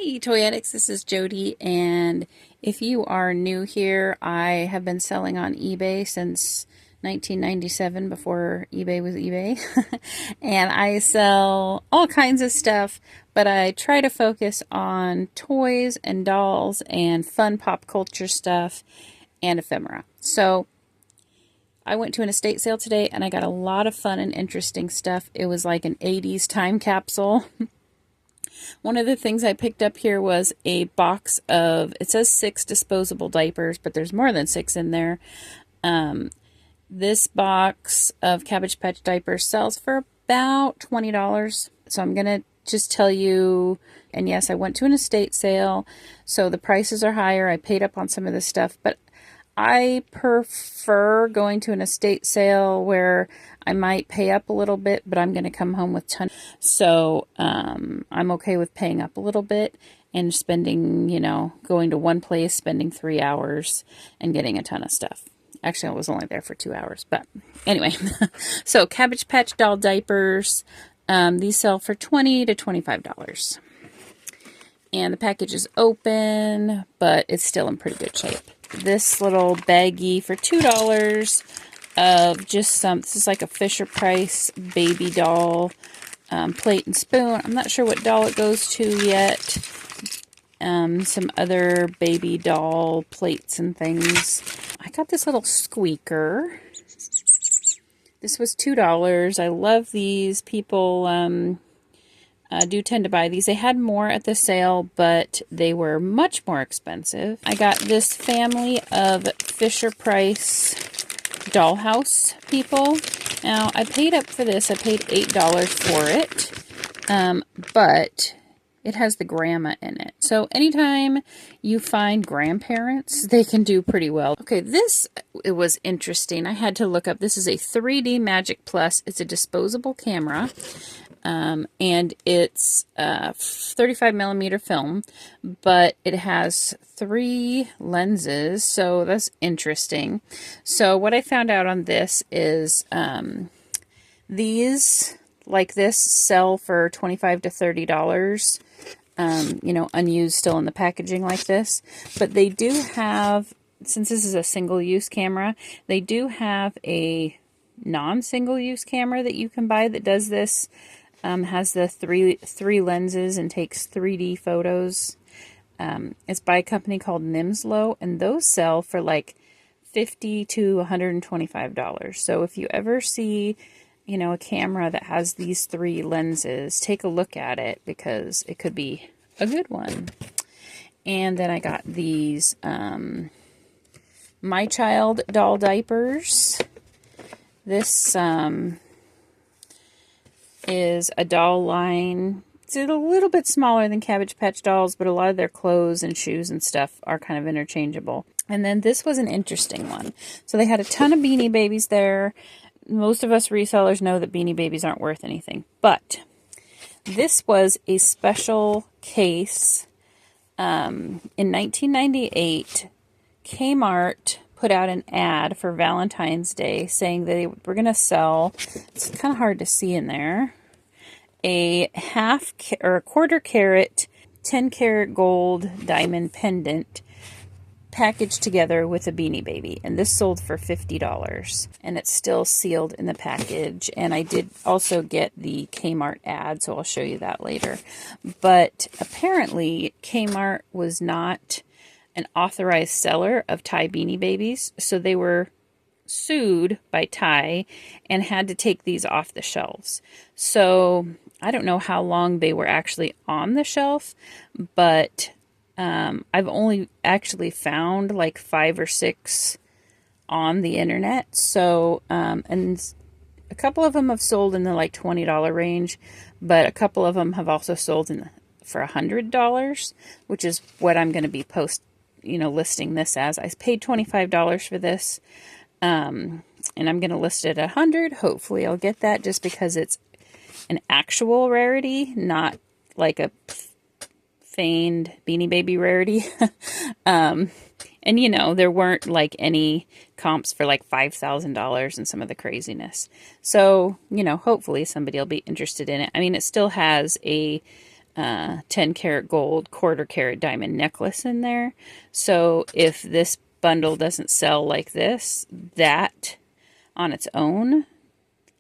Hey Toy Addicts, this is Jody, and if you are new here, I have been selling on eBay since 1997, before eBay was eBay. And I sell all kinds of stuff, but I try to focus on toys and dolls and fun pop culture stuff and ephemera. So I went to an estate sale today and I got a lot of fun and interesting stuff. It was like an 80s time capsule. One of the things I picked up here was a box of, it says 6 disposable diapers, but there's more than 6 in there. This box of Cabbage Patch diapers sells for about $20. So I'm going to just tell you, and yes, I went to an estate sale, so the prices are higher. I paid up on some of this stuff, but I prefer going to an estate sale where I might pay up a little bit, but I'm going to come home with tons. So I'm okay with paying up a little bit and spending, going to one place, spending 3 hours and getting a ton of stuff. Actually, I was only there for 2 hours, but anyway. So Cabbage Patch doll diapers, these sell for $20 to $25. And the package is open, but it's still in pretty good shape. This little baggie for $2 of just this is like a Fisher-Price baby doll plate and spoon. I'm not sure what doll it goes to yet. Some other baby doll plates and things. I got this little squeaker. This was $2. I love these. People do tend to buy these. They had more at the sale, but they were much more expensive. I got this family of Fisher-Price dollhouse people. Now, I paid up for this. I paid $8 for it, but it has the grandma in it. So anytime you find grandparents, they can do pretty well. Okay, it was interesting. I had to look up. This is a 3D Magic Plus. It's a disposable camera. And it's 35 millimeter film, but it has 3 lenses, so that's interesting. So what I found out on this is these, like this, sell for $25 to $30, unused, still in the packaging like this. But they do have, since this is a single-use camera, they do have a non-single-use camera that you can buy that does this. Has the three lenses and takes 3D photos. It's by a company called Nimslo, and those sell for like $50 to $125. So if you ever see, a camera that has these 3 lenses, take a look at it because it could be a good one. And then I got these My Child doll diapers. This is a doll line. It's a little bit smaller than Cabbage Patch dolls, but a lot of their clothes and shoes and stuff are kind of interchangeable. And then this was an interesting one. So they had a ton of Beanie Babies there. Most of us resellers know that Beanie Babies aren't worth anything, but this was a special case. In 1998, Kmart put out an ad for Valentine's Day saying they were going to sell, it's kind of hard to see in there, a quarter carat, 10 karat gold diamond pendant packaged together with a Beanie Baby. And this sold for $50. And it's still sealed in the package. And I did also get the Kmart ad, so I'll show you that later. But apparently Kmart was not an authorized seller of Thai Beanie Babies, so they were sued by Thai and had to take these off the shelves. So I don't know how long they were actually on the shelf, but I've only actually found like 5 or 6 on the internet. So and a couple of them have sold in the like $20 range, but a couple of them have also sold for $100, which is what I'm going to be listing this as. I paid $25 for this, and I'm going to list it at $100. Hopefully I'll get that, just because it's an actual rarity, not like a feigned Beanie Baby rarity. And there weren't like any comps for like $5,000 and some of the craziness. So, hopefully somebody will be interested in it. I mean, it still has a 10 karat gold, quarter carat diamond necklace in there. So if this bundle doesn't sell like this, that on its own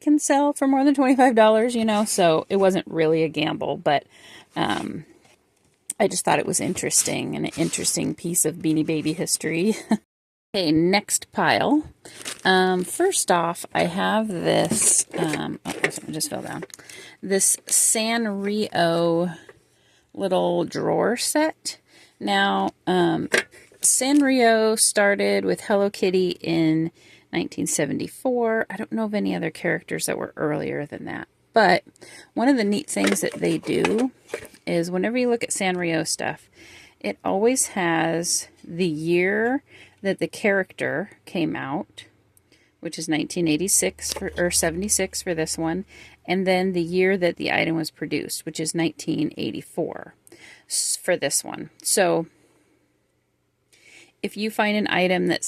can sell for more than $25, you know, so it wasn't really a gamble, but I just thought it was interesting, an interesting piece of Beanie Baby history. Okay, next pile. First off, I have this, oh, it just fell down. This Sanrio little drawer set. Now, Sanrio started with Hello Kitty in 1974. I don't know of any other characters that were earlier than that. But one of the neat things that they do is whenever you look at Sanrio stuff, it always has the year that the character came out, which is 1986 or 76 for this one, and then the year that the item was produced, which is 1984 for this one. So if you find an item that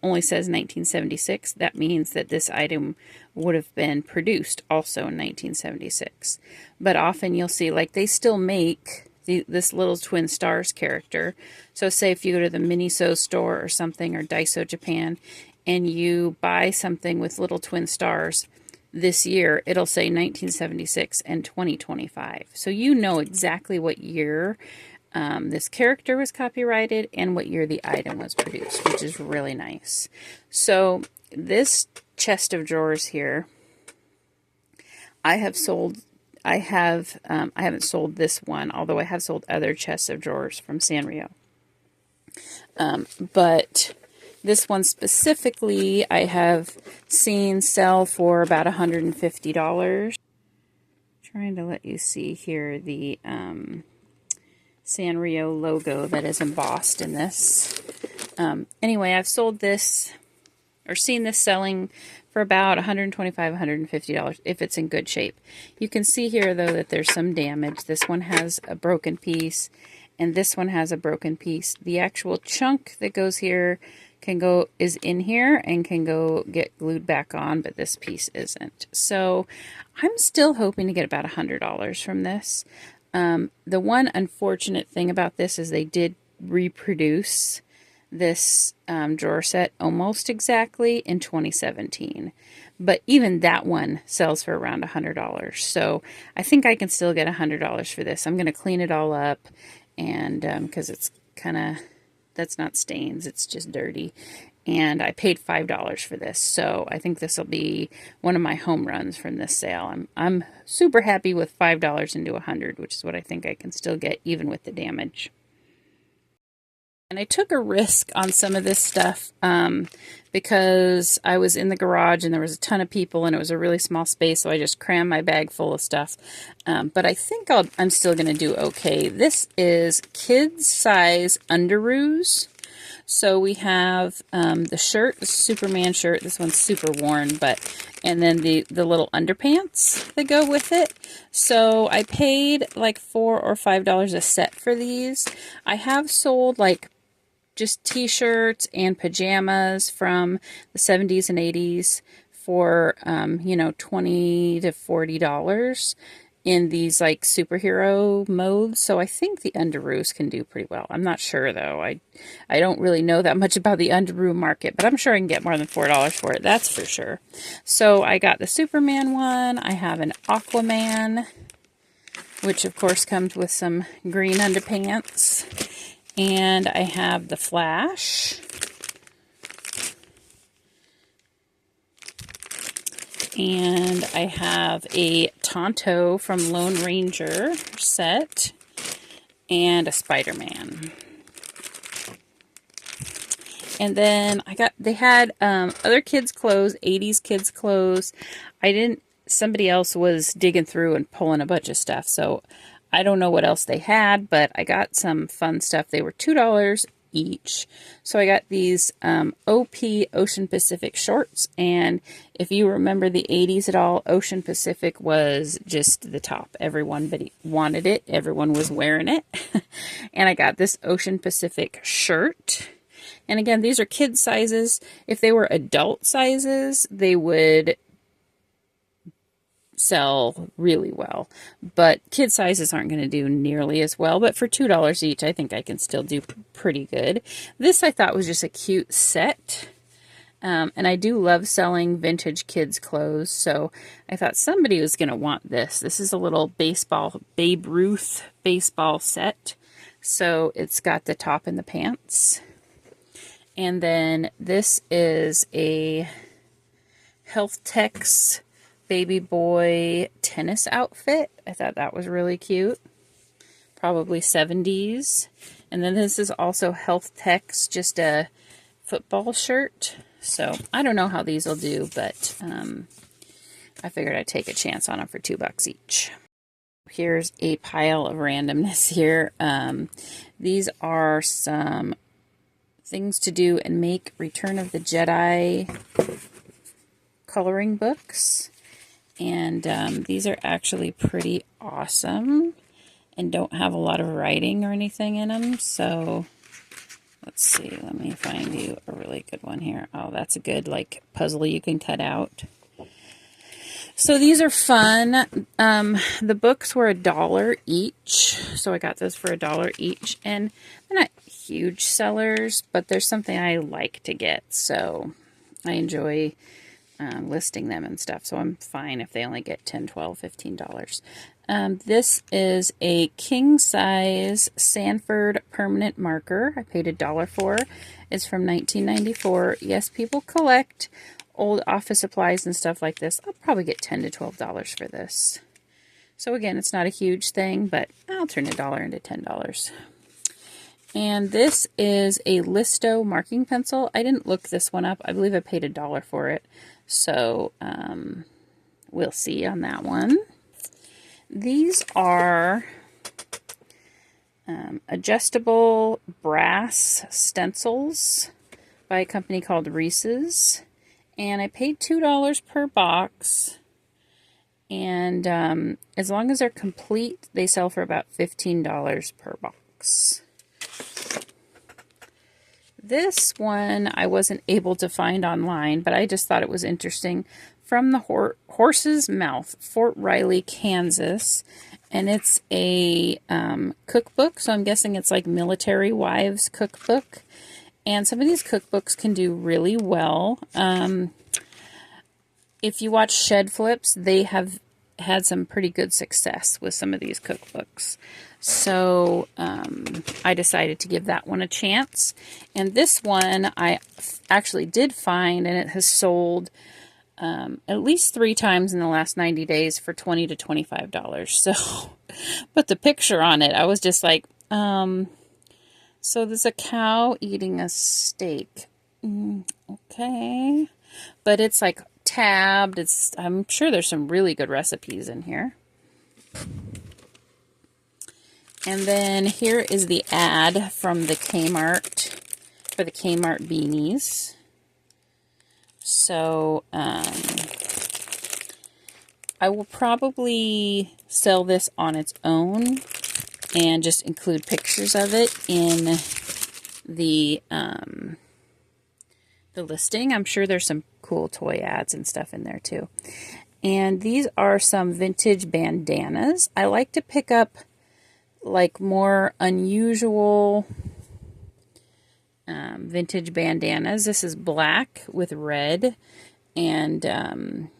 only says 1976, that means that this item would have been produced also in 1976. But often you'll see, like, they still make this little Twin Stars character. So say if you go to the Miniso store or something, or Daiso Japan, and you buy something with little Twin Stars this year, it'll say 1976 and 2025. So you know exactly what year this character was copyrighted and what year the item was produced, which is really nice. So this chest of drawers here, I haven't sold this one, although I have sold other chests of drawers from Sanrio. But this one specifically, I have seen sell for about $150. Trying to let you see here the Sanrio logo that is embossed in this. Anyway, I've sold this or seen this selling for about $125, $150 if it's in good shape. You can see here though that there's some damage. This one has a broken piece and this one has a broken piece. The actual chunk that goes here is in here and can go get glued back on, but this piece isn't. So I'm still hoping to get about $100 from this. The one unfortunate thing about this is they did reproduce this drawer set almost exactly in 2017. But even that one sells for around $100. So I think I can still get $100 for this. I'm going to clean it all up, and because it's kind of, that's not stains, it's just dirty. And I paid $5 for this, so I think this will be one of my home runs from this sale. I'm super happy with $5 into $100, which is what I think I can still get even with the damage. And I took a risk on some of this stuff because I was in the garage and there was a ton of people and it was a really small space, so I just crammed my bag full of stuff. But I think I'm still going to do okay. This is kids size underoos. So we have the shirt, the Superman shirt. This one's super worn, and then the little underpants that go with it. So I paid like $4 or $5 a set for these. I have sold like just t-shirts and pajamas from the 70s and 80s for, $20 to $40 in these like superhero modes. So I think the underoos can do pretty well. I'm not sure though. I don't really know that much about the underoo market, but I'm sure I can get more than $4 for it. That's for sure. So I got the Superman one. I have an Aquaman, which of course comes with some green underpants. And I have the Flash. And I have a Tonto from Lone Ranger set. And a Spider-Man. And then they had other kids' clothes, 80s kids' clothes. Somebody else was digging through and pulling a bunch of stuff, so I don't know what else they had, but I got some fun stuff. They were $2 each. So I got these OP Ocean Pacific shorts. And if you remember the 80s at all, Ocean Pacific was just the top. Everyone wanted it. Everyone was wearing it. And I got this Ocean Pacific shirt. And again, these are kid sizes. If they were adult sizes, they would sell really well, but kid sizes aren't going to do nearly as well, but for $2 each I think I can still do pretty good. This I thought was just a cute set, and I do love selling vintage kids clothes, so I thought somebody was going to want this. This is a little baseball, Babe Ruth baseball set, so it's got the top and the pants. And then this is a Health Tech's baby boy tennis outfit. I thought that was really cute. Probably 70s. And then this is also Health Tech's, just a football shirt. So I don't know how these will do, but I figured I'd take a chance on them for $2 each. Here's a pile of randomness here. These are some things to do and make Return of the Jedi coloring books. And these are actually pretty awesome and don't have a lot of writing or anything in them. So let's see, let me find you a really good one here. Oh, that's a good like puzzle you can cut out. So these are fun. The books were $1 each, so I got those for $1 each, and they're not huge sellers, but there's something I like to get, so I enjoy listing them and stuff, so I'm fine if they only get $10, $12, $15. This is a king-size Sanford permanent marker. I paid $1 for. It's from 1994. Yes, people collect old office supplies and stuff like this. I'll probably get $10 to $12 for this. So again, it's not a huge thing, but I'll turn $1 into $10. And this is a Listo marking pencil. I didn't look this one up. I believe I paid $1 for it. So we'll see on that one. These are adjustable brass stencils by a company called Reese's. And I paid $2 per box. And as long as they're complete, they sell for about $15 per box. This one I wasn't able to find online, but I just thought it was interesting. From the Horse's Mouth, Fort Riley, Kansas. And it's a cookbook, so I'm guessing it's like military wives cookbook. And some of these cookbooks can do really well. If you watch Shed Flips, they have had some pretty good success with some of these cookbooks. So I decided to give that one a chance. And this one I actually did find, and it has sold at least 3 times in the last 90 days for $20 to $25. So, but the picture on it, I was just like, so there's a cow eating a steak. Okay. But it's like tabbed. I'm sure there's some really good recipes in here. And then here is the ad from the Kmart, for the Kmart beanies. So, I will probably sell this on its own and just include pictures of it in the listing. I'm sure there's some cool toy ads and stuff in there too. And these are some vintage bandanas. I like to pick up like more unusual vintage bandanas. This is black with red, and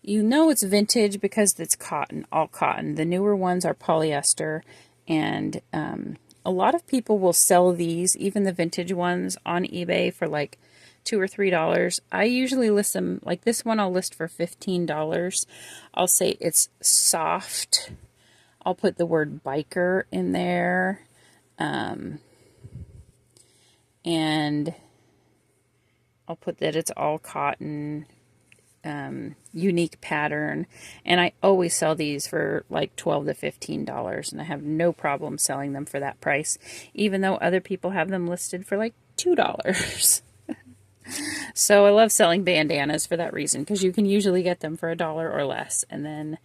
you know it's vintage because it's cotton, all cotton. The newer ones are polyester, and a lot of people will sell these, even the vintage ones, on eBay for like $2 or $3. I usually list them, like this one I'll list for $15. I'll say it's soft. I'll put the word biker in there. And I'll put that it's all cotton, unique pattern. And I always sell these for like $12 to $15. And I have no problem selling them for that price, even though other people have them listed for like $2. So I love selling bandanas for that reason, because you can usually get them for $1 or less. And then,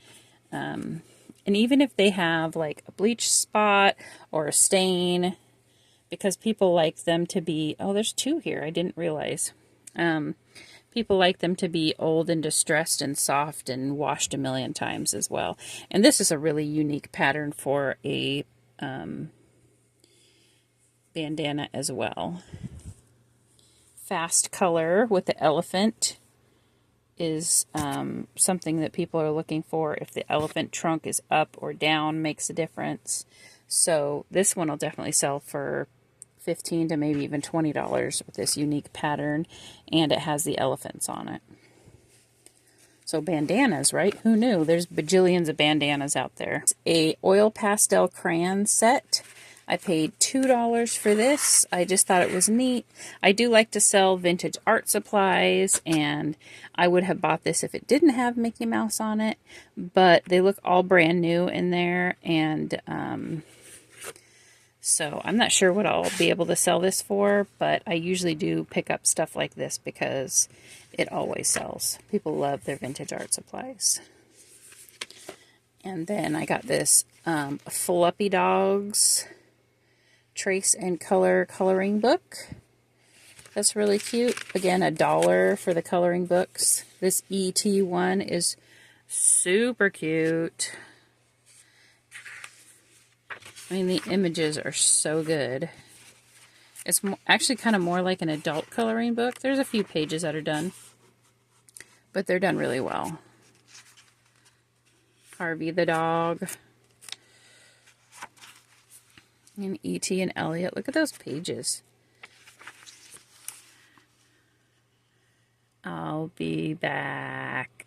and even if they have like a bleach spot or a stain, because people like them to be, oh, there's 2 here, I didn't realize. People like them to be old and distressed and soft and washed a million times as well. And this is a really unique pattern for a bandana as well. Fast color with the elephant is something that people are looking for. If the elephant trunk is up or down, makes a difference. So this one will definitely sell for $15 to maybe even $20 with this unique pattern, and it has the elephants on it. So bandanas, right? Who knew? There's bajillions of bandanas out there. It's a oil pastel crayon set. I paid $2 for this. I just thought it was neat. I do like to sell vintage art supplies, and I would have bought this if it didn't have Mickey Mouse on it, but they look all brand new in there, and so I'm not sure what I'll be able to sell this for, but I usually do pick up stuff like this because it always sells. People love their vintage art supplies. And then I got this Fluffy Dogs Trace and Color coloring book. That's really cute. Again, $1 for the coloring books. This ET one is super cute. I mean, the images are so good. It's actually kind of more like an adult coloring book. There's a few pages that are done, but they're done really well. Harvey the dog. And E.T. and Elliot. Look at those pages. I'll be back.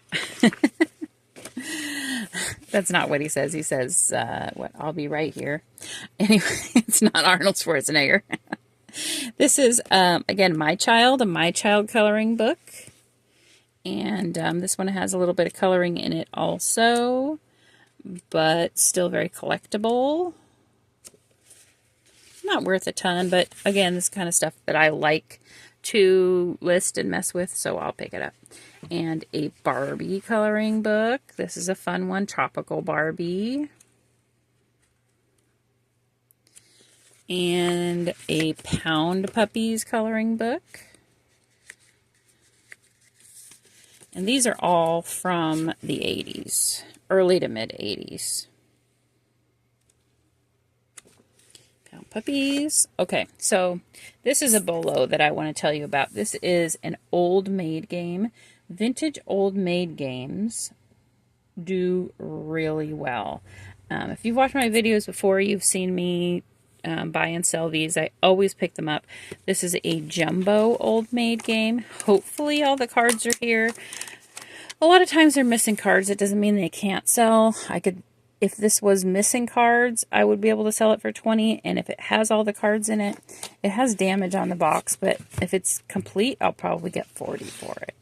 That's not what he says. He says, what? I'll be right here. Anyway, it's not Arnold Schwarzenegger. This is, again, My Child, a My Child coloring book. And this one has a little bit of coloring in it also, but still very collectible. Not worth a ton, but again, this kind of stuff that I like to list and mess with, so I'll pick it up. And a Barbie coloring book. This is a fun one, Tropical Barbie. And a Pound Puppies coloring book. And these are all from the 80s, early to mid 80s. Pound Puppies. Okay, so this is a bolo that I want to tell you about. This is an old maid game. Vintage old maid games do really well. If you've watched my videos before, you've seen me buy and sell these. I always pick them up. This is a jumbo old maid game. Hopefully all the cards are here. A lot of times they're missing cards. It doesn't mean they can't sell. If this was missing cards, I would be able to sell it for $20. And if it has all the cards in it, it has damage on the box. But if it's complete, I'll probably get $40 for it.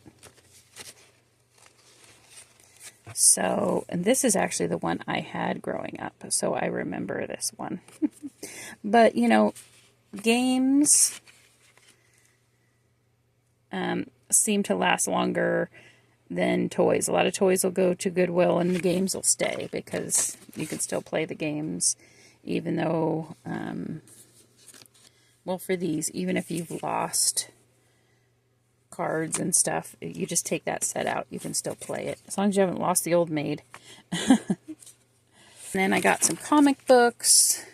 So, and this is actually the one I had growing up, so I remember this one. But, you know, games seem to last longer than toys. A lot of toys will go to Goodwill and the games will stay because you can still play the games, even though, well, for these, even if you've lost cards and stuff, you just take that set out, you can still play it as long as you haven't lost the old maid. And then I got some comic books.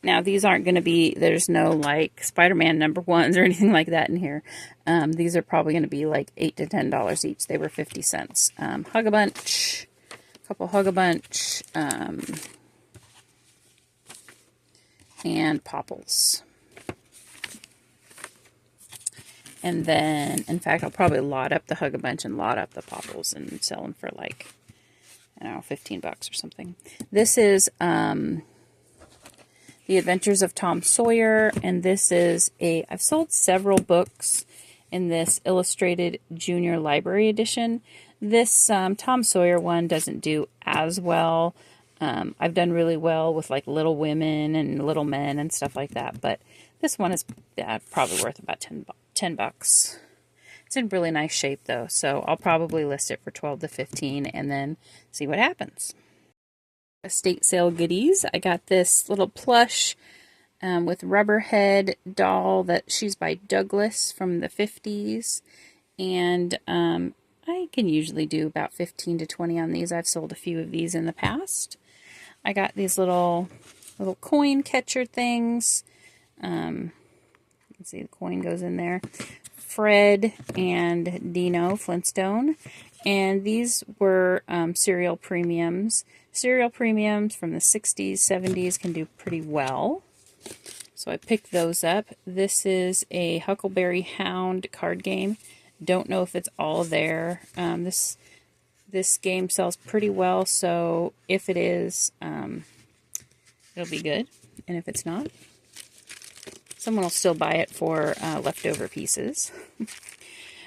Now these aren't going to be, there's no like Spider-Man #1s or anything like that in here. These are probably going to be like $8 to $10 each. They were 50 cents. Hug-a-Bunch, a couple Hug-a-Bunch, and Popples. And then, in fact, I'll probably lot up the Hug-a-Bunch and lot up the Popples and sell them for like, I don't know, $15 or something. This is The Adventures of Tom Sawyer, and this is I've sold several books in this illustrated junior library edition. This Tom Sawyer one doesn't do as well. I've done really well with like Little Women and Little Men and stuff like that, but this one is probably worth about $10. It's in really nice shape though, so I'll probably list it for $12 to $15 and then see what happens. Estate sale goodies. I got this little plush with Rubberhead doll that she's by Douglas from the 50s. And I can usually do about 15 to 20 on these. I've sold a few of these in the past. I got these little coin catcher things. Let's see, the coin goes in there. Fred and Dino Flintstone. And these were cereal premiums. Cereal premiums from the 60s, 70s can do pretty well. So I picked those up. This is a Huckleberry Hound card game. Don't know if it's all there. This game sells pretty well, so if it is, it'll be good. And if it's not, someone will still buy it for leftover pieces.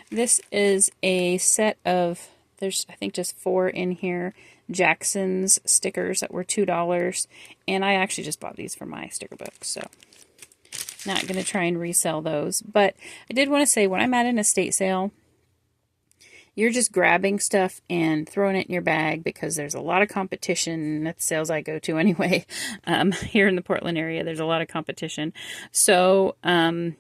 This is a set of, there's I think just 4 in here, Jackson's stickers that were $2. And I actually just bought these for my sticker book, so not going to try and resell those. But I did want to say, when I'm at an estate sale, you're just grabbing stuff and throwing it in your bag because there's a lot of competition at the sales I go to anyway. Here in the Portland area, there's a lot of competition. So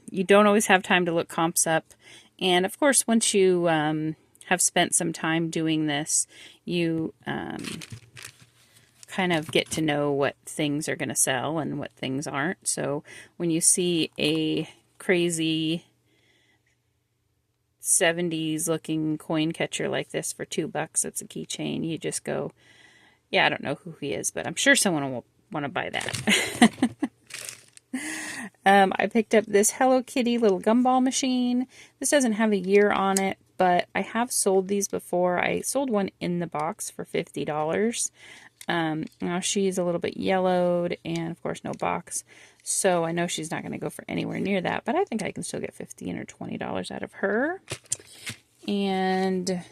you don't always have time to look comps up. And of course, once you have spent some time doing this, you kind of get to know what things are going to sell and what things aren't. So when you see a crazy 70s looking coin catcher like this for $2, it's a keychain, you just go, yeah, I don't know who he is, but I'm sure someone will want to buy that. I picked up this Hello Kitty little gumball machine. This doesn't have a year on it, but I have sold these before. I sold one in the box for $50. Now she's a little bit yellowed and of course no box. So I know she's not going to go for anywhere near that, but I think I can still get $15 or $20 out of her. And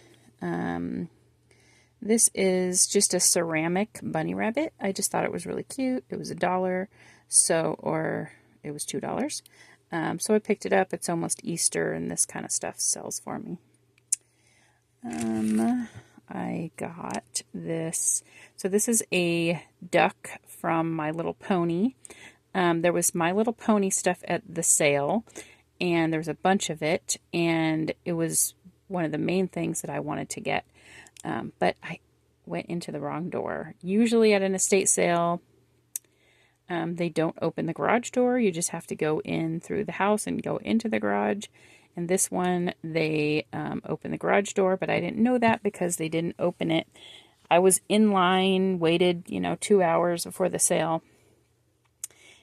this is just a ceramic bunny rabbit. I just thought it was really cute. It was $1, or it was $2. So I picked it up. It's almost Easter and this kind of stuff sells for me. I got this. So this is a duck from My Little Pony. There was My Little Pony stuff at the sale, and there was a bunch of it, and it was one of the main things that I wanted to get. But I went into the wrong door. Usually at an estate sale, they don't open the garage door. You just have to go in through the house and go into the garage. And this one, they open the garage door, but I didn't know that because they didn't open it. I was in line, waited, 2 hours before the sale.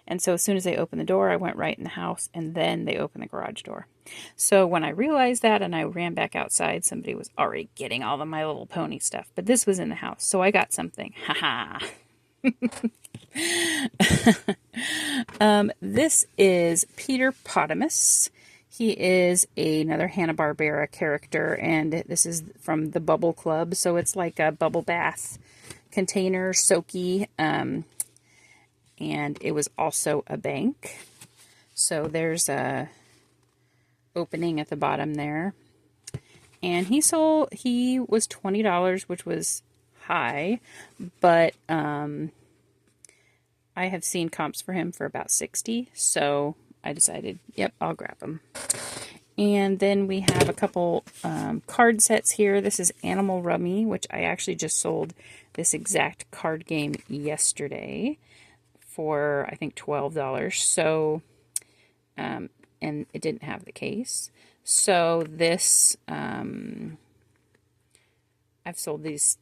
And so as soon as they opened the door, I went right in the house, and then they opened the garage door. So when I realized that and I ran back outside, somebody was already getting all of My Little Pony stuff. But this was in the house, so I got something. Ha ha. This is Peter Potamus. He is another Hanna-Barbera character, and this is from the Bubble Club. So it's like a bubble bath container, soaky, and it was also a bank. So there's a opening at the bottom there. And he was $20, which was high, but I have seen comps for him for about $60, so I decided, yep, I'll grab them. And then we have a couple card sets here. This is Animal Rummy, which I actually just sold this exact card game yesterday for, I think, $12. So, and it didn't have the case. So this, I've sold these,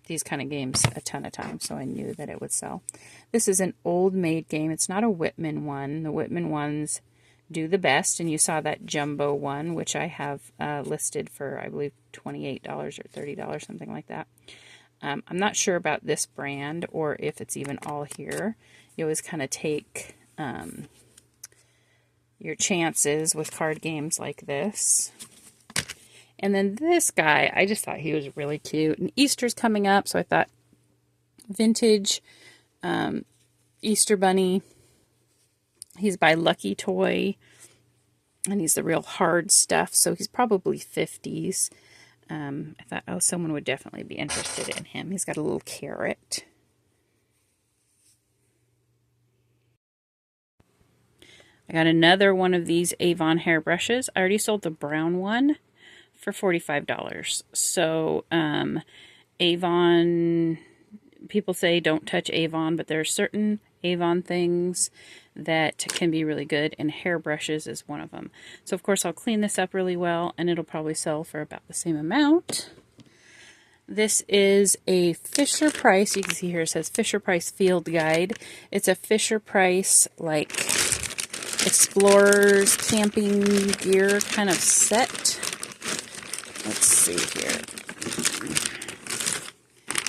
these kind of games a ton of times, so I knew that it would sell. This is an old maid game. It's not a Whitman one. The Whitman ones do the best, and you saw that jumbo one, which I have listed for, I believe, $28 or $30, something like that. I'm not sure about this brand or if it's even all here. You always kind of take your chances with card games like this. And then this guy, I just thought he was really cute. And Easter's coming up, so I thought vintage Easter Bunny. He's by Lucky Toy, and he's the real hard stuff, so he's probably 50s. I thought, oh, someone would definitely be interested in him. He's got a little carrot. I got another one of these Avon hairbrushes. I already sold the brown one for $45. So Avon, people say don't touch Avon, but there are certain Avon things that can be really good, and hairbrushes is one of them. So of course I'll clean this up really well, and it'll probably sell for about the same amount. This is a Fisher Price. You can see here it says Fisher Price Field Guide. It's a Fisher Price like explorers camping gear kind of set. Let's see here.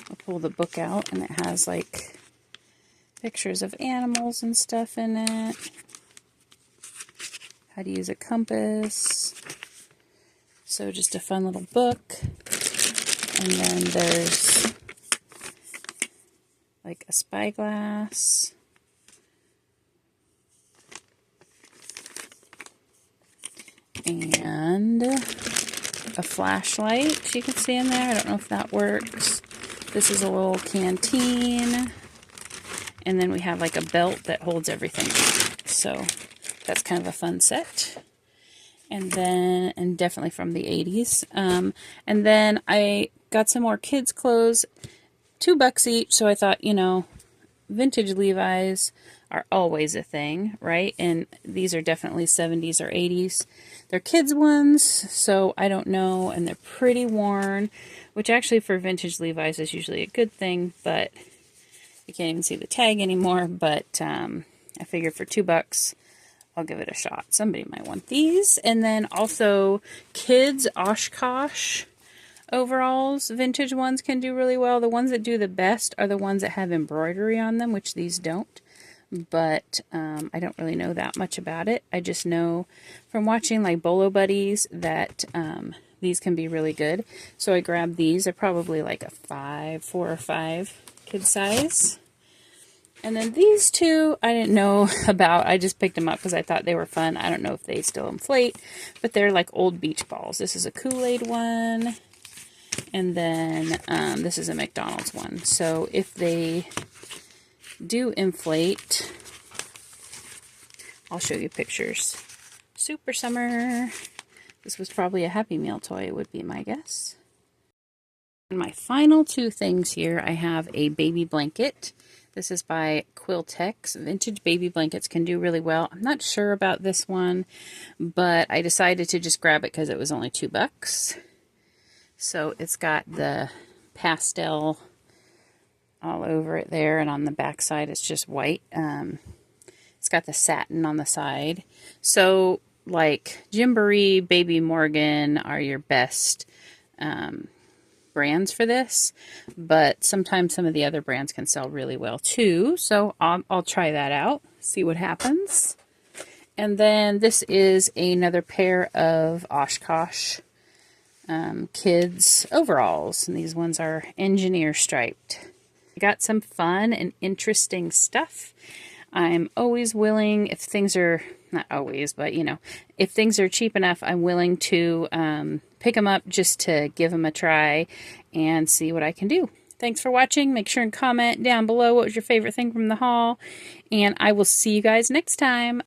I'll pull the book out, and it has like pictures of animals and stuff in it. How to use a compass. So just a fun little book. And then there's like a spyglass. And a flashlight you can see in there. I don't know if that works. This is a little canteen. And then we have like a belt that holds everything. So that's kind of a fun set. And then, and definitely from the 80s. And then I got some more kids' clothes, $2 each. So I thought, you know, vintage Levi's are always a thing, right? And these are definitely 70s or 80s. They're kids' ones, so I don't know. And they're pretty worn, which actually for vintage Levi's is usually a good thing, but you can't even see the tag anymore. But I figured for $2, I'll give it a shot. Somebody might want these. And then also kids Oshkosh overalls. Vintage ones can do really well. The ones that do the best are the ones that have embroidery on them, which these don't. But I don't really know that much about it. I just know from watching like Bolo Buddies that these can be really good. So I grabbed these. They're probably like a 4 or 5 kid size. And then these two, I didn't know about. I just picked them up because I thought they were fun. I don't know if they still inflate, but they're like old beach balls. This is a Kool-Aid one. And then this is a McDonald's one. So if they do inflate, I'll show you pictures. Super Summer. This was probably a Happy Meal toy, would be my guess. And my final 2 things here, I have a baby blanket. This is by Quiltex. Vintage baby blankets can do really well. I'm not sure about this one, but I decided to just grab it because it was only $2. So it's got the pastel all over it there, and on the back side it's just white. It's got the satin on the side. So like Gymboree, Baby Morgan are your best brands for this, but sometimes some of the other brands can sell really well too. So I'll try that out, see what happens. And then this is another pair of Oshkosh kids overalls, and these ones are engineer striped. I got some fun and interesting stuff. I'm always willing, if things are, not always, but you know, if things are cheap enough, I'm willing to pick them up just to give them a try and see what I can do. Thanks for watching. Make sure and comment down below what was your favorite thing from the haul, and I will see you guys next time.